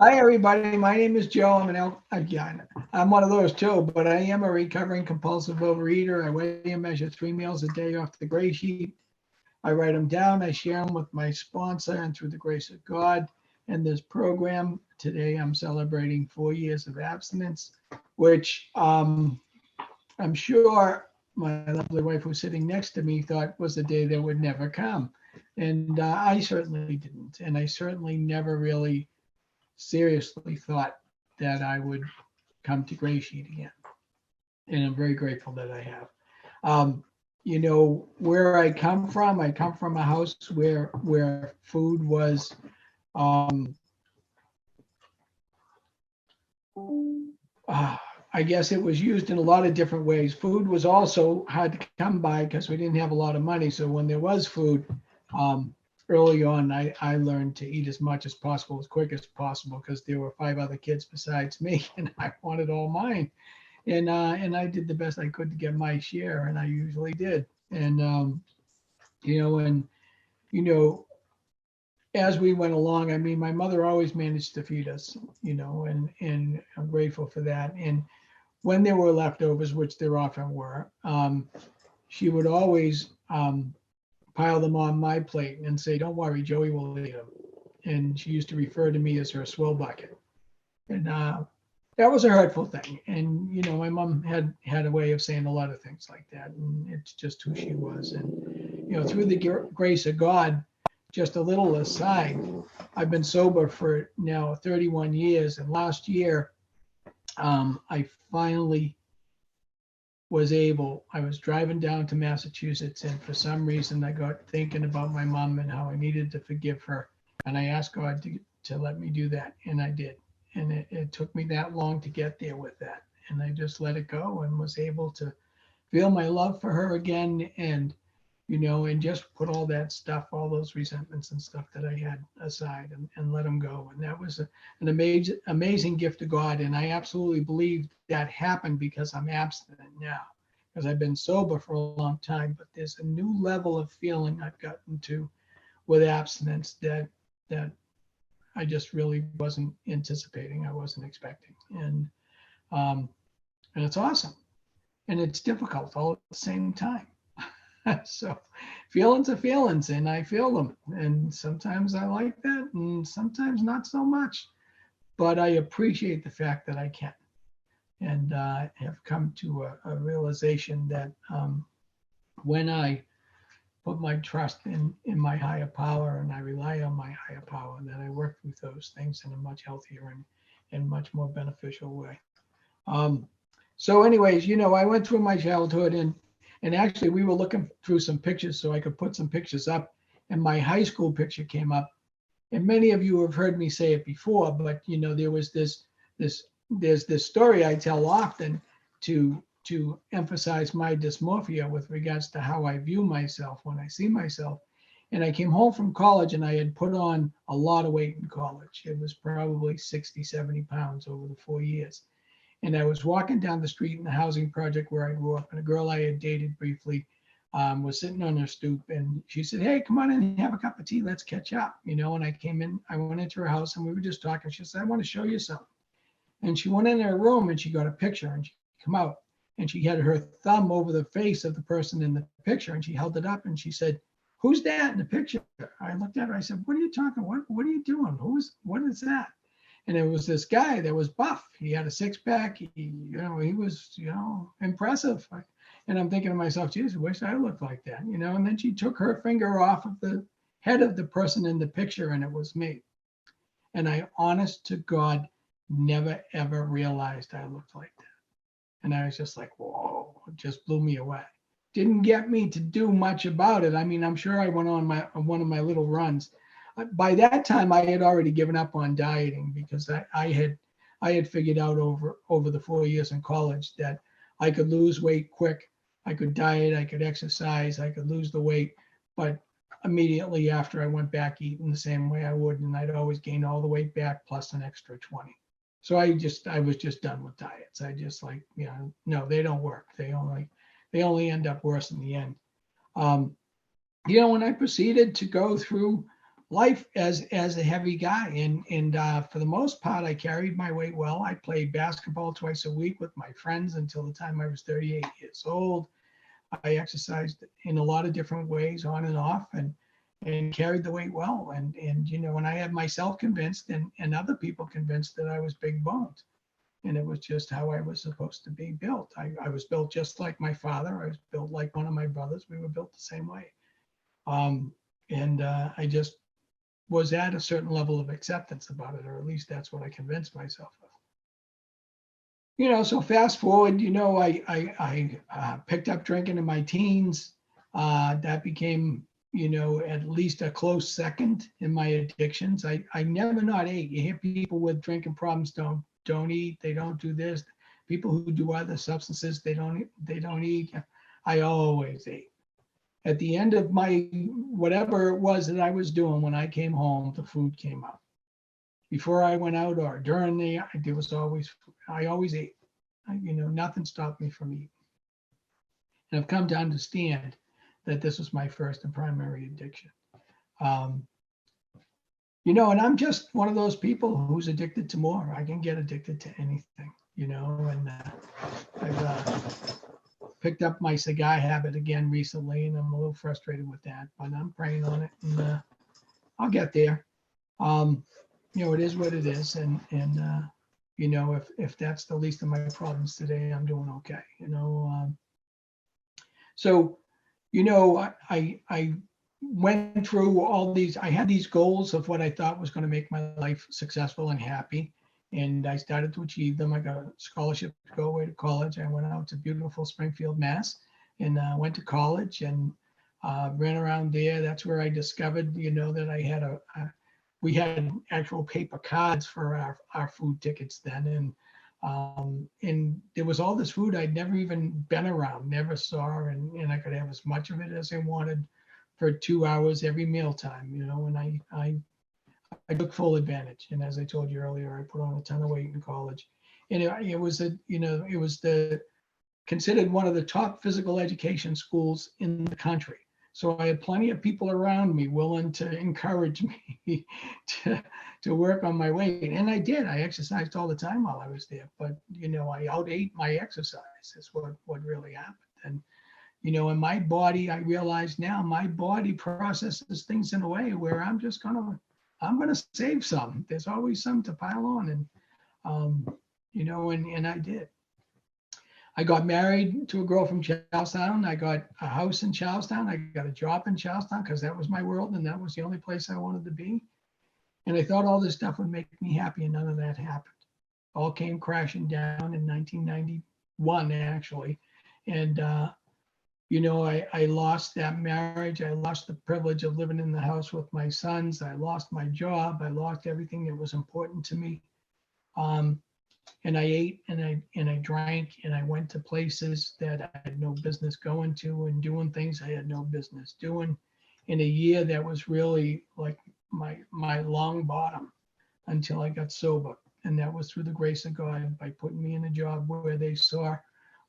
Hi, everybody. My name is Joe. Again, I'm one of those too, but I am a recovering compulsive overeater. I weigh and measure 3 meals a day off the gray sheet. I write them down. I share them with my sponsor, and through the grace of God and this program, today I'm celebrating 4 years of abstinence, which I'm sure my lovely wife who's sitting next to me thought was a day that would never come. And I certainly didn't. And I certainly never really seriously thought that I would come to Gray Sheet again. And I'm very grateful that I have. Um, where I come from a house where food was uh, I guess it was used in a lot of different ways. Food was also hard to come by because we didn't have a lot of money. So when there was food, um, early on, I learned to eat as much as possible, as quick as possible, because there were 5 other kids besides me, and I wanted all mine. And I did the best I could to get my share, and I usually did. And and you know, as we went along, I mean, my mother always managed to feed us, and I'm grateful for that. And when there were leftovers, which there often were, she would always pile them on my plate and say, "Don't worry, Joey will eat them." And she used to refer to me as her swill bucket. And that was a hurtful thing. And my mom had a way of saying a lot of things like that, and it's just who she was. And through the grace of God, just a little aside, I've been sober for now 31 years, and last year I finally I was driving down to Massachusetts, and for some reason I got thinking about my mom and how I needed to forgive her. And I asked God to let me do that, and I did. And it took me that long to get there with that. And I just let it go and was able to feel my love for her again, and just put all that stuff, all those resentments and stuff that I had aside, and let them go. And that was an amazing gift of God. And I absolutely believe that happened because I'm abstinent now, because I've been sober for a long time. But there's a new level of feeling I've gotten to with abstinence that I just really wasn't anticipating. I wasn't expecting. Um, and it's awesome. And it's difficult all at the same time. So feelings are feelings, and I feel them. And sometimes I like that, and sometimes not so much. But I appreciate the fact that I can, and have come to a realization that when I put my trust in my higher power and I rely on my higher power, that I work with those things in a much healthier and much more beneficial way. Um, so anyways, I went through my childhood, and actually we were looking through some pictures so I could put some pictures up, and my high school picture came up. And many of you have heard me say it before, but there was there's this story I tell often to emphasize my dysmorphia with regards to how I view myself when I see myself. And I came home from college, and I had put on a lot of weight in college. It was probably 60, 70 pounds over the 4 years. And I was walking down the street in the housing project where I grew up, and a girl I had dated briefly was sitting on her stoop, and she said, "Hey, come on in and have a cup of tea. Let's catch up." And I came in, I went into her house, and we were just talking. She said, "I want to show you something." And she went in her room, and she got a picture, and she come out, and she had her thumb over the face of the person in the picture, and she held it up, and she said, "Who's that in the picture?" I looked at her. I said, "What are you talking? What are you doing? What is that?" And it was this guy that was buff. He had a six pack. He was, impressive. And I'm thinking to myself, geez, I wish I looked like that, And then she took her finger off of the head of the person in the picture, and it was me. And I, honest to God, never ever realized I looked like that. And I was just like, whoa, it just blew me away. Didn't get me to do much about it. I mean, I'm sure I went on one of my little runs. By that time, I had already given up on dieting, because I had figured out over the 4 years in college that I could lose weight quick. I could diet, I could exercise, I could lose the weight, but immediately after I went back eating the same way I would, and I'd always gain all the weight back plus an extra 20. So I was just done with diets. I just no, they don't work. They only end up worse in the end. When I proceeded to go through life as a heavy guy, and for the most part, I carried my weight well. I played basketball twice a week with my friends until the time I was 38 years old. I exercised in a lot of different ways, on and off, and carried the weight well. And when I had myself convinced and other people convinced that I was big boned, and it was just how I was supposed to be built. I was built just like my father. I was built like one of my brothers. We were built the same way. And I just was at a certain level of acceptance about it, or at least that's what I convinced myself of. So fast forward, I picked up drinking in my teens. That became, at least a close second in my addictions. I never not ate. You hear people with drinking problems don't eat. They don't do this. People who do other substances, they don't eat. I always ate. At the end of my whatever it was that I was doing, when I came home, the food came out. Before I went out or during there was always food. I always ate. Nothing stopped me from eating. And I've come to understand that this was my first and primary addiction. And I'm just one of those people who's addicted to more. I can get addicted to anything, and I've picked up my cigar habit again recently, and I'm a little frustrated with that, but I'm praying on it, and I'll get there. It is what it is, and if that's the least of my problems today, I'm doing okay. So I went through all these. I had these goals of what I thought was going to make my life successful and happy, and I started to achieve them. I got a scholarship to go away to college. I went out to beautiful Springfield, Mass, and went to college and ran around there. That's where I discovered, that I had we had actual paper cards for our food tickets then. And there was all this food I'd never even been around, never saw, and I could have as much of it as I wanted for 2 hours every mealtime, and I took full advantage. And as I told you earlier, I put on a ton of weight in college. And it was considered one of the top physical education schools in the country. So I had plenty of people around me willing to encourage me to work on my weight. And I did. I exercised all the time while I was there. But, I outate my exercise. That's what really happened. And, in my body, I realize now my body processes things in a way where I'm going to save some. There's always some to pile on. And, and I did. I got married to a girl from Charlestown. I got a house in Charlestown. I got a job in Charlestown because that was my world and that was the only place I wanted to be. And I thought all this stuff would make me happy, and none of that happened. All came crashing down in 1991, actually. And, I lost that marriage. I lost the privilege of living in the house with my sons. I lost my job. I lost everything that was important to me. And I ate and I drank and I went to places that I had no business going to and doing things I had no business doing in a year that was really like my long bottom until I got sober. And that was through the grace of God by putting me in a job where they saw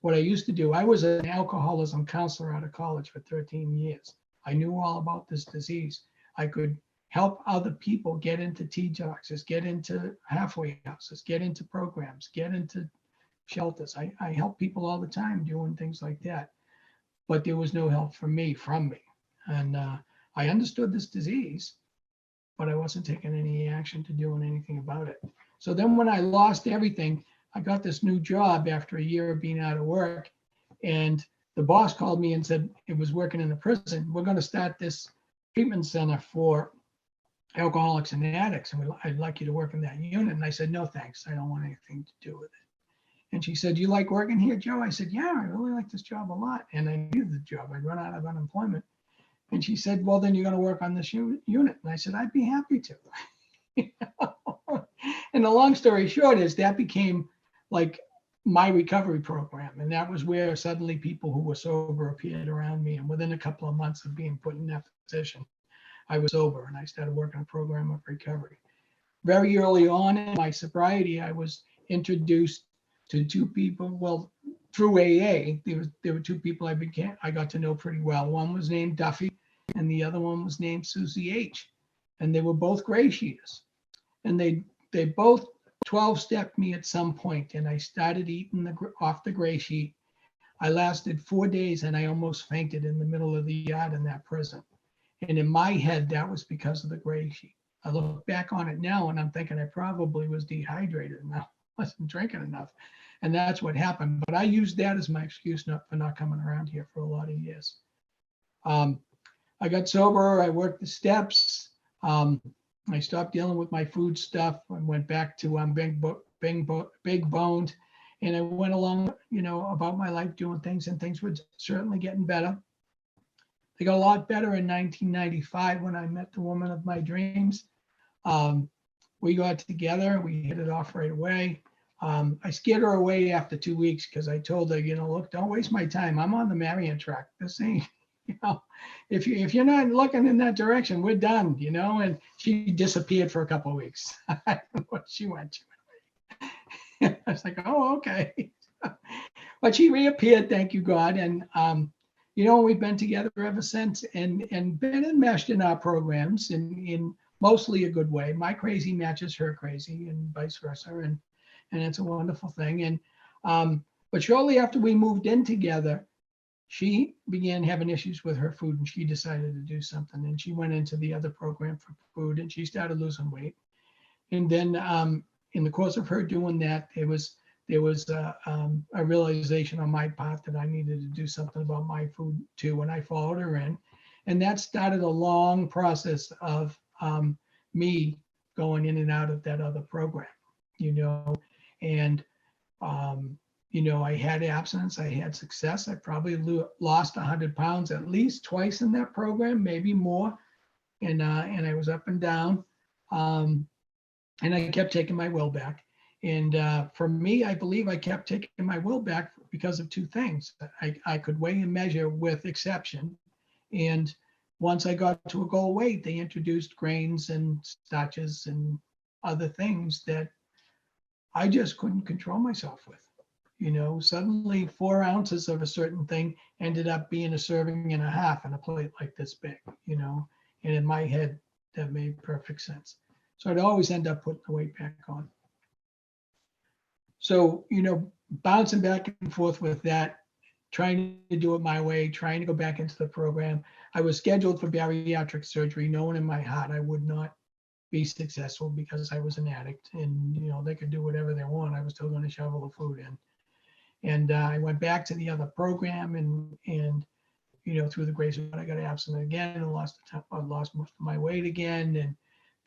what I used to do. I was an alcoholism counselor out of college for 13 years. I knew all about this disease. I could help other people get into T-boxes, get into halfway houses, get into programs, get into shelters. I help people all the time doing things like that. But there was no help from me. And I understood this disease, but I wasn't taking any action to doing anything about it. So then when I lost everything, I got this new job after a year of being out of work. And the boss called me and said, it was working in a prison, we're going to start this treatment center for alcoholics and addicts, and I'd like you to work in that unit. And I said, no, thanks. I don't want anything to do with it. And she said, you like working here, Joe? I said, yeah, I really like this job a lot. And I needed the job. I'd run out of unemployment. And she said, well, then you're going to work on this unit. And I said, I'd be happy to. And the long story short is that became like my recovery program. And that was where suddenly people who were sober appeared around me. And within a couple of months of being put in that position, I was sober and I started working on a program of recovery. Very early on in my sobriety, I was introduced to two people. Well, through AA, there were two people I got to know pretty well. One was named Duffy and the other one was named Susie H. and they were both GreySheeters, and they both 12-stepped me at some point, and I started eating off the gray sheet. I lasted 4 days, and I almost fainted in the middle of the yard in that prison. And in my head, that was because of the gray sheet. I look back on it now, and I'm thinking I probably was dehydrated and I wasn't drinking enough, and that's what happened. But I used that as my excuse for not coming around here for a lot of years. I got sober. I worked the steps. I stopped dealing with my food stuff. I went back to big boned, and I went along, about my life doing things, and things were certainly getting better. They got a lot better in 1995 when I met the woman of my dreams. We got together. We hit it off right away. I scared her away after 2 weeks because I told her, look, don't waste my time. I'm on the marrying track. This ain't, if you're not looking in that direction, we're done, and she disappeared for a couple of weeks. I don't know what she went to. I was like, oh, okay. But she reappeared, thank you, God. And, we've been together ever since and been enmeshed in our programs in mostly a good way. My crazy matches her crazy and vice versa. And it's a wonderful thing. And, but shortly after we moved in together, she began having issues with her food, and she decided to do something. And she went into the other program for food, and she started losing weight. And then in the course of her doing that, there was a realization on my part that I needed to do something about my food too, and I followed her in. And that started a long process of me going in and out of that other program, and I had abstinence, I had success. I probably lost 100 pounds at least twice in that program, maybe more. And I was up and down. And I kept taking my will back. And for me, I believe I kept taking my will back because of two things. I could weigh and measure with exception. And once I got to a goal weight, they introduced grains and starches and other things that I just couldn't control myself with. Suddenly 4 ounces of a certain thing ended up being a serving and a half on a plate like this big, and in my head, that made perfect sense. So I'd always end up putting the weight back on. So, bouncing back and forth with that, trying to do it my way, trying to go back into the program. I was scheduled for bariatric surgery, knowing in my heart I would not be successful because I was an addict, and, they could do whatever they want. I was still going to shovel the food in. And I went back to the other program, and through the grace of God, I got abstinent again and lost most of my weight again. And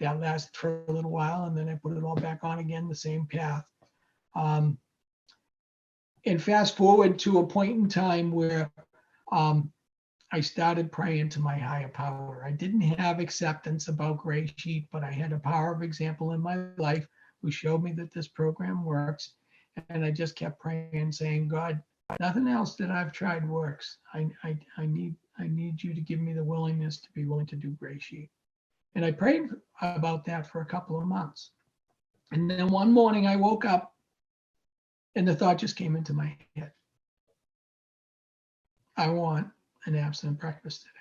that lasted for a little while. And then I put it all back on again, the same path. And fast forward to a point in time where I started praying to my higher power. I didn't have acceptance about Gray Sheet, but I had a power of example in my life who showed me that this program works. And I just kept praying, saying, God, nothing else that I've tried works. I need you to give me the willingness to be willing to do Gray Sheet. And I prayed about that for a couple of months. And then one morning I woke up and the thought just came into my head. I want an abstinent breakfast today.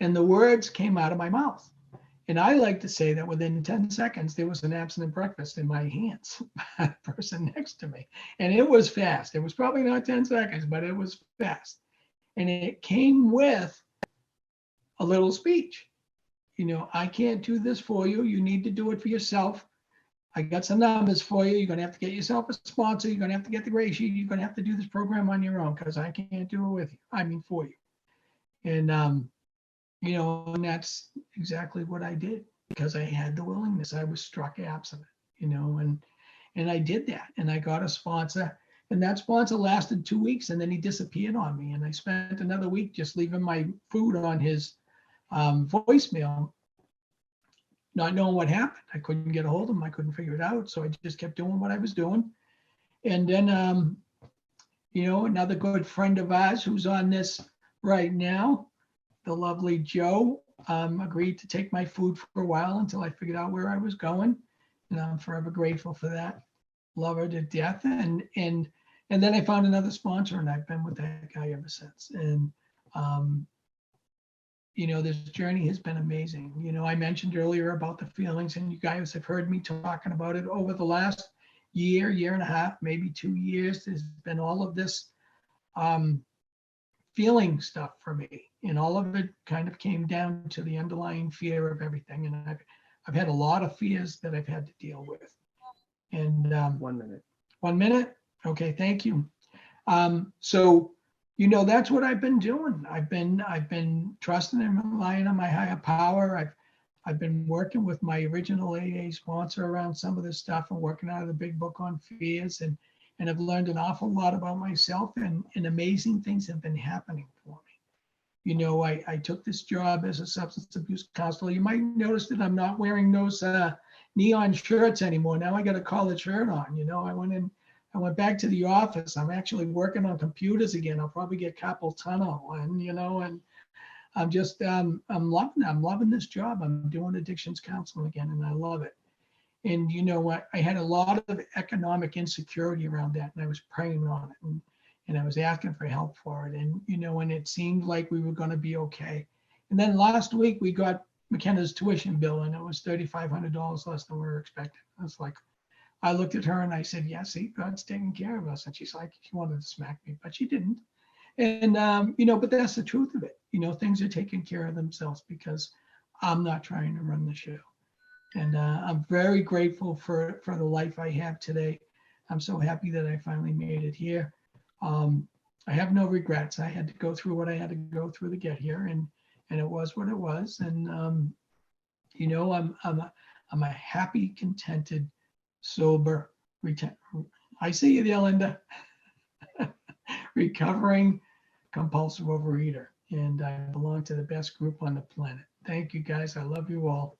And the words came out of my mouth. And I like to say that within 10 seconds, there was an abstinent breakfast in my hands by the person next to me. And it was fast. It was probably not 10 seconds, but it was fast. And it came with a little speech. I can't do this for you. You need to do it for yourself. I got some numbers for you. You're going to have to get yourself a sponsor. You're going to have to get the Gray Sheet. You're going to have to do this program on your own because I can't do it with you. For you. And, and that's exactly what I did because I had the willingness. I was struck abstinent, and I did that. And I got a sponsor, and that sponsor lasted 2 weeks, and then he disappeared on me. And I spent another week just leaving my food on his voicemail, not knowing what happened. I couldn't get a hold of him. I couldn't figure it out. So I just kept doing what I was doing. And then, another good friend of ours who's on this right now, the lovely Joe, agreed to take my food for a while until I figured out where I was going. And I'm forever grateful for that. Love her to death. And then I found another sponsor, and I've been with that guy ever since. And, this journey has been amazing. I mentioned earlier about the feelings, and you guys have heard me talking about it over the last year and a half, maybe 2 years. There's been all of this feeling stuff for me, and all of it kind of came down to the underlying fear of everything. And I've had a lot of fears that I've had to deal with. And 1 minute. 1 minute. Okay, thank you. So, that's what I've been doing. I've been trusting and relying on my higher power. I've been working with my original AA sponsor around some of this stuff and working out of the big book on fears, and I've learned an awful lot about myself, and amazing things have been happening for me. I took this job as a substance abuse counselor. You might notice that I'm not wearing those neon shirts anymore. Now I got a collared shirt on. I went back to the office. I'm actually working on computers again. I'll probably get carpal tunnel, and I'm just I'm loving this job. I'm doing addictions counseling again, and I love it. And what, I had a lot of economic insecurity around that, and I was praying on it, and I was asking for help for it, and and it seemed like we were going to be okay. And then last week we got McKenna's tuition bill, and it was $3,500 less than we were expecting. I was like, I looked at her and I said, yeah, see, God's taking care of us. And she's like, she wanted to smack me, but she didn't. And, but that's the truth of it. Things are taking care of themselves because I'm not trying to run the show. And I'm very grateful for the life I have today. I'm so happy that I finally made it here. I have no regrets. I had to go through what I had to go through to get here, and it was what it was. And, I'm a happy, contented, sober, I see you there, Linda. Recovering compulsive overeater, and I belong to the best group on the planet. Thank you, guys. I love you all.